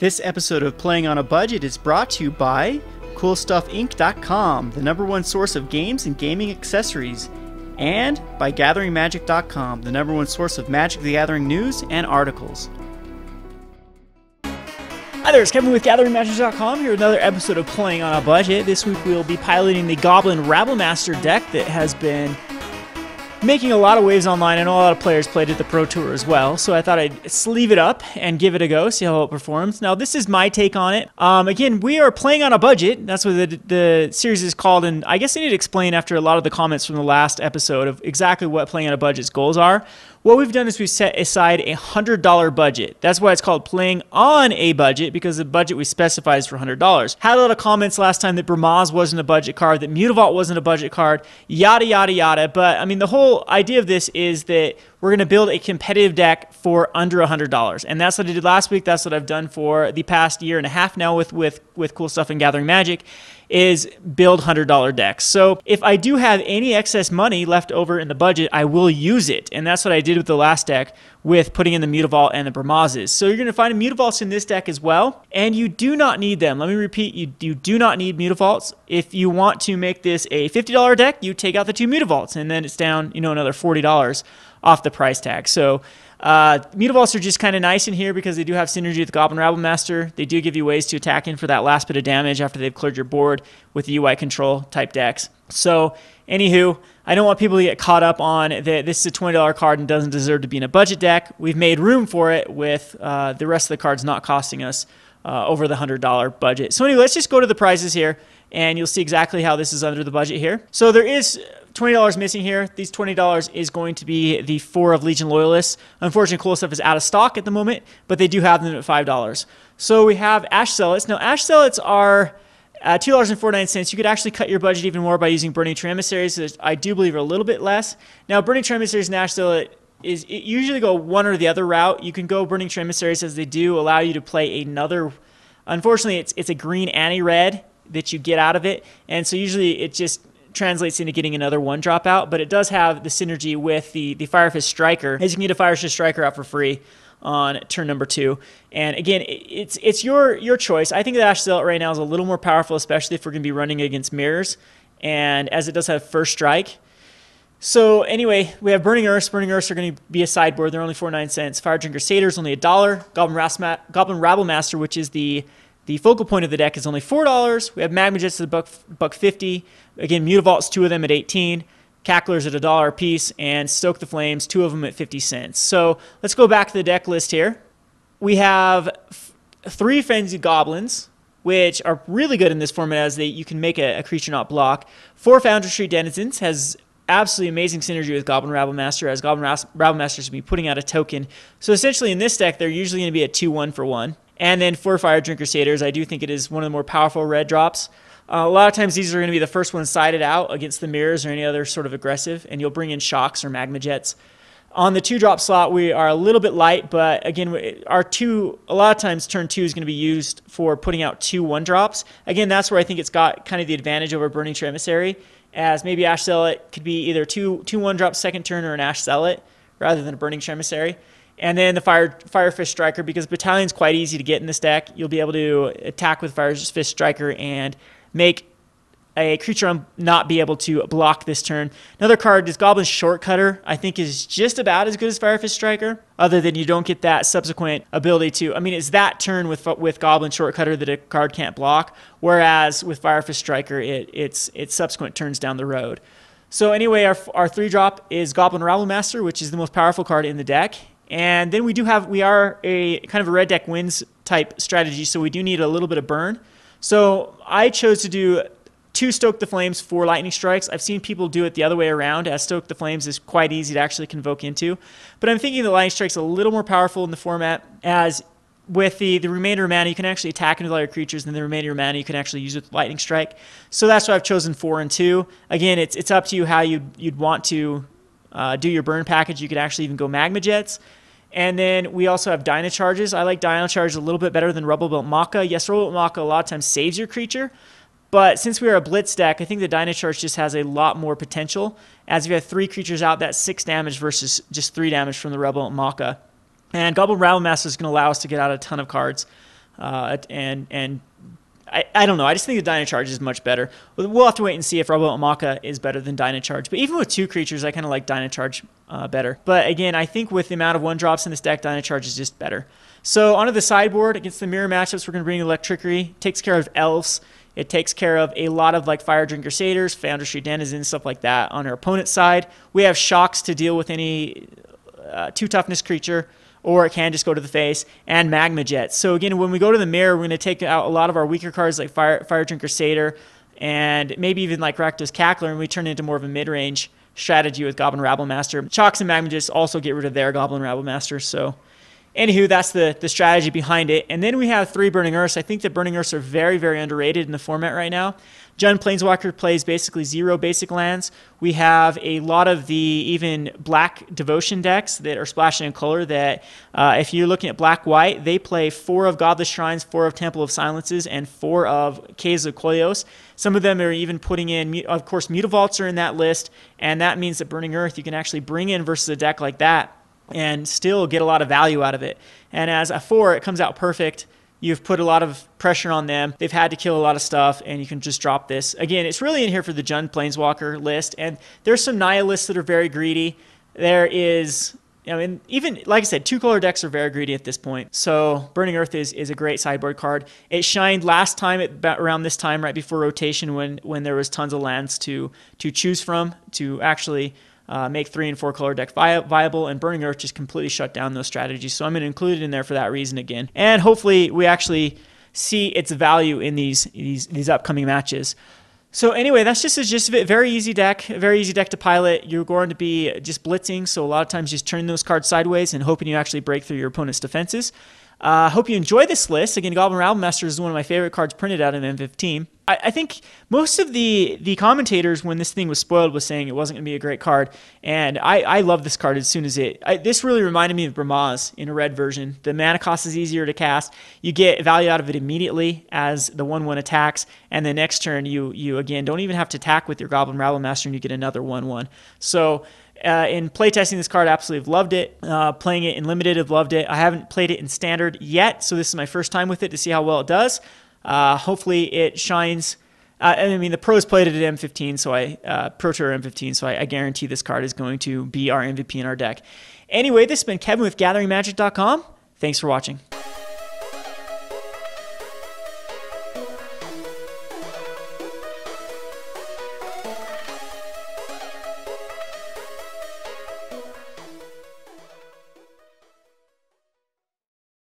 This episode of Playing on a Budget is brought to you by CoolStuffInc.com, the #1 source of games and gaming accessories, and by GatheringMagic.com, the #1 source of Magic the Gathering news and articles. Hi there, it's Kevin with GatheringMagic.com here with another episode of Playing on a Budget. This week we'll be piloting the Goblin Rabblemaster deck that has been making a lot of waves online. I know a lot of players played at the Pro Tour as well, so I thought I'd sleeve it up and give it a go, see how it performs. Now, this is my take on it. Again, we are playing on a budget. That's what the series is called, and I guess I need to explain after a lot of the comments from the last episode of exactly what playing on a budget's goals are. What we've done is we've set aside a $100 budget. That's why it's called playing on a budget, because the budget we specify is for $100. Had a lot of comments last time that Bramaz wasn't a budget card, that Mutavault wasn't a budget card, yada, yada, yada. But, I mean, the whole idea of this is that we're going to build a competitive deck for under $100. And that's what I did last week. That's what I've done for the past year and a half now with Cool Stuff and Gathering Magic, is build $100 decks. So if I do have any excess money left over in the budget, I will use it. And that's what I did with the last deck with putting in the Mutavault and the Bramazes. So you're going to find Mutavaults in this deck as well. And you do not need them. Let me repeat, you do not need Mutavaults. If you want to make this a $50 deck, you take out the 2 Mutavaults, and then it's down, another $40 off the price tag. So Mutavaults are just kind of nice in here because they do have synergy with Goblin Rabblemaster. They do give you ways to attack in for that last bit of damage after they've cleared your board with the UI control type decks. So anywho, I don't want people to get caught up on that this is a $20 card and doesn't deserve to be in a budget deck. We've made room for it with the rest of the cards not costing us over the $100 budget. So anyway, let's just go to the prizes here, and you'll see exactly how this is under the budget here. So there is $20 missing here. These $20 is going to be the 4 of Legion Loyalists. Unfortunately, Cool Stuff is out of stock at the moment, but they do have them at $5. So we have Ash Zealots. Now, Ash Zealots are $2.49. You could actually cut your budget even more by using Burning Emissaries, which I do believe are a little bit less. Now, Burning Emissaries and Ash Zealot usually go one or the other route. You can go Burning Emissaries, as they do allow you to play another. Unfortunately, it's a green anti-red that you get out of it, and so usually it just translates into getting another 1 drop out, but it does have the synergy with the Firefist Striker, as you can get a Firefist Striker out for free on turn number 2. And again, it's your choice. I think that Ash Zealot right now is a little more powerful, especially if we're going to be running against mirrors, and as it does have first strike. So anyway, we have Burning Earths. Burning Earths are going to be a sideboard. They're only 49 cents. Firedrinker Satyr is only $1. Goblin Rabblemaster, which is the focal point of the deck, is only $4. We have Magma Jets at $1.50. Again, Mutavaults, 2 of them at $18. Cacklers at $1 a piece, and Stoke the Flames, 2 of them at 50 cents. So let's go back to the deck list here. We have 3 Frenzied Goblins, which are really good in this format, as you can make a creature not block. 4 Foundry Denizens has absolutely amazing synergy with Goblin Rabblemaster, as Goblin Rabblemaster is going to be putting out a token. So essentially in this deck, they're usually going to be a 2-1 for 1. And then 4 Firedrinker Satyrs. I do think it is one of the more powerful red drops. A lot of times these are going to be the first ones sided out against the mirrors or any other sort of aggressive, and you'll bring in Shocks or Magma Jets. On the 2-drop slot, we are a little bit light, but again, a lot of times turn 2 is going to be used for putting out 2 1-drops. Again, that's where I think it's got kind of the advantage over Burning Emissary, as maybe Ash Zealot could be either 2 1-drops second turn or an Ash Zealot rather than a Burning Emissary. And then the Firefist Striker, because Battalion's quite easy to get in this deck. You'll be able to attack with Firefist Striker and make a creature not be able to block this turn. Another card is Goblin Shortcutter. I think is just about as good as Firefist Striker, other than you don't get that subsequent ability to. I mean, it's that turn with Goblin Shortcutter that a card can't block, whereas with Firefist Striker, it's subsequent turns down the road. So anyway, our 3-drop is Goblin Rabblemaster, which is the most powerful card in the deck. And then we are a kind of a red deck wins type strategy, so we do need a little bit of burn. So I chose to do 2 Stoke the Flames, 4 Lightning Strikes. I've seen people do it the other way around, as Stoke the Flames is quite easy to actually convoke into. But I'm thinking the Lightning Strike's a little more powerful in the format, as with the remainder of mana, you can actually attack into all your creatures, and the remainder of mana you can actually use with Lightning Strike. So that's why I've chosen 4 and 2. Again, it's up to you how you'd want to do your burn package. You could actually even go Magma Jets. And then we also have Dynacharges. I like Dynacharge a little bit better than Rabble. Yes, Rabble a lot of times saves your creature, but since we are a Blitz deck, I think the Dynacharge just has a lot more potential, as if you have 3 creatures out, that's 6 damage versus just 3 damage from the Rabble. And Goblin Rabblemaster is going to allow us to get out a ton of cards and I don't know. I just think the Dynacharge is much better. We'll have to wait and see if Rabble Maka is better than Dynacharge. But even with 2 creatures, I kind of like Dynacharge better. But again, I think with the amount of 1-drops in this deck, Dynacharge is just better. So onto the sideboard, against the mirror matchups, we're going to bring Electrickery. It takes care of elves. It takes care of a lot of like Firedrinker Satyrs, Foundry, Denizen, stuff like that. On our opponent's side, we have shocks to deal with any 2 toughness creature, or it can just go to the face, and Magma Jet. So again, when we go to the mirror, we're going to take out a lot of our weaker cards like Firedrinker Satyr, and maybe even like Rakdos Cackler, and we turn it into more of a mid-range strategy with Goblin Rabblemaster. Shocks and Magma Jets also get rid of their Goblin Rabblemaster, so anywho, that's the strategy behind it. And then we have 3 Burning Earths. I think that Burning Earths are very, very underrated in the format right now. Jund Planeswalker plays basically 0 basic lands. We have a lot of the even black devotion decks that are splashing in color that if you're looking at black-white, they play 4 of Godless Shrines, 4 of Temple of Silences, and 4 of Caves of Koios. Some of them are even putting in, of course, Mutavaults are in that list, and that means that Burning Earth you can actually bring in versus a deck like that and still get a lot of value out of it. And as a 4, it comes out perfect. You've put a lot of pressure on them. They've had to kill a lot of stuff, and you can just drop this. Again, it's really in here for the Jund Planeswalker list, and there's some Nihilists that are very greedy. There is, I mean, even, like I said, 2-color decks are very greedy at this point. So Burning Earth is a great sideboard card. It shined last time at about around this time, right before rotation, when there was tons of lands to choose from to actually make 3 and 4 color deck viable, and Burning Earth just completely shut down those strategies. So I'm going to include it in there for that reason again. And hopefully we actually see its value in these upcoming matches. So anyway, that's just a gist of it. Very easy deck to pilot. You're going to be just blitzing, so a lot of times just turning those cards sideways and hoping you actually break through your opponent's defenses. Hope you enjoy this list. Again, Goblin Rabblemaster is one of my favorite cards printed out in M15. I think most of the commentators, when this thing was spoiled, was saying it wasn't going to be a great card, and I love this card as soon as this really reminded me of Bramaz in a red version. The mana cost is easier to cast. You get value out of it immediately as the 1/1 attacks, and the next turn you again don't even have to attack with your Goblin Rabblemaster, and you get another 1/1. So in playtesting this card, absolutely loved it. Playing it in Limited, I've loved it. I haven't played it in Standard yet, so this is my first time with it to see how well it does. Hopefully it shines. I mean, the pros played it at M15, so Pro Tour M15, so I guarantee this card is going to be our MVP in our deck. Anyway, this has been Kevin with GatheringMagic.com. Thanks for watching.